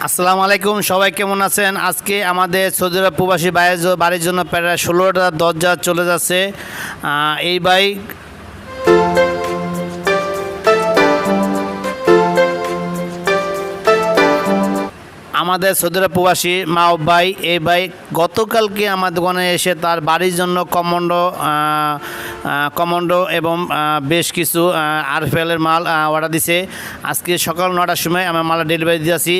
আসসালামু আলাইকুম, সবাই কেমন আছেন? আজকে আমাদের সৌদি আরব প্রবাসী বাড়ির জন্য প্রায় 16টা দরজা চলে যাচ্ছে। এই বাইক আমাদের সৌদি আরব প্রবাসী মাও ভাই, এই ভাই গতকালকে আমার দোকানে এসে তার বাড়ির জন্য কমান্ডো এবং বেশ কিছু আরফেলের মাল অর্ডার দিছে। আজকে সকাল 9টার সময় আমার মাল ডেলিভারি দিয়েছি।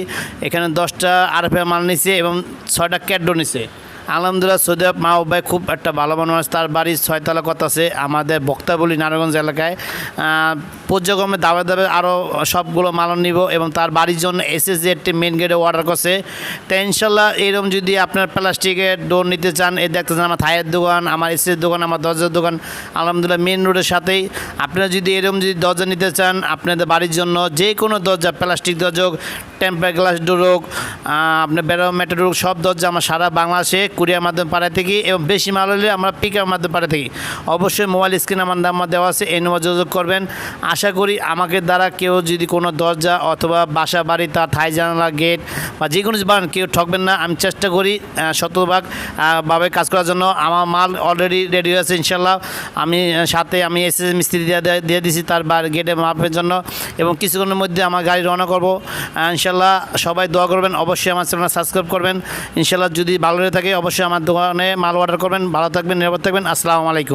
এখানে 10টা আরফেল মাল নিছে এবং 6টা ক্যাডো নিছে। আলহামদুলিল্লাহ, সৌদি আরব মাও ভাই খুব একটা ভালো মানুষ। তার বাড়ির 6তলা কত আছে আমাদের বক্তাবলী নারায়ণগঞ্জ এলাকায়। পর্যায়ক্রমে দাবে দাবে আরও সবগুলো মালন নিব এবং তার বাড়ির জন্য এসএসজি একটি মেন গেটে অর্ডার করছে। তো ইনশাল্লাহ এরকম যদি আপনার প্লাস্টিকের ডোর নিতে চান, এই দেখতেছেন আমার থায়ের দোকান, আমার এসএসজির দোকান, আমার দরজার দোকান আলহামদুলিল্লাহ মেন রোডের সাথেই। আপনারা যদি এরকম দরজা নিতে চান আপনাদের বাড়ির জন্য, যে কোনো দরজা, প্লাস্টিক দরজা হোক, টেম্পার গ্লাস ডোর হোক, আপনার ব্যারোমেটার হোক, সব দরজা আমার সারা বাংলাদেশে কুরিয়ার মাধ্যমে পাঠায় থাকি এবং বেশি মাল হলে আমরা পিকের মাধ্যমে পাঠায় থাকি। অবশ্যই মোবাইল স্ক্রিনে আমার নাম্বার দেওয়া আছে, এই নম্বর যোগাযোগ করবেন। আশা করি আমাকে দ্বারা কেউ যদি কোনো দরজা অথবা বাসা বাড়ি, তার থাই জানালা, গেট বা যে কোনো বানান, কেউ ঠকবেন না। আমি চেষ্টা করি শতভাগ ভাবে কাজ করার জন্য। আমার মাল অলরেডি রেডি হয়েছে ইনশাল্লাহ। আমি সাথে এসএস মিস্ত্রি দিয়ে দিয়েছি তার গেটে মাপের জন্য এবং কিছুক্ষণের মধ্যে আমার গাড়ি রওনা করবো ইনশাল্লাহ। সবাই দোয়া করবেন, অবশ্যই আমার চ্যানেল সাবস্ক্রাইব করবেন ইনশাল্লাহ। যদি ভালো হয়ে থাকে অবশ্যই আমার দোকানে মাল অর্ডার করবেন। ভালো থাকবেন, নিরাপদ থাকবেন। আসসালামু আলাইকুম।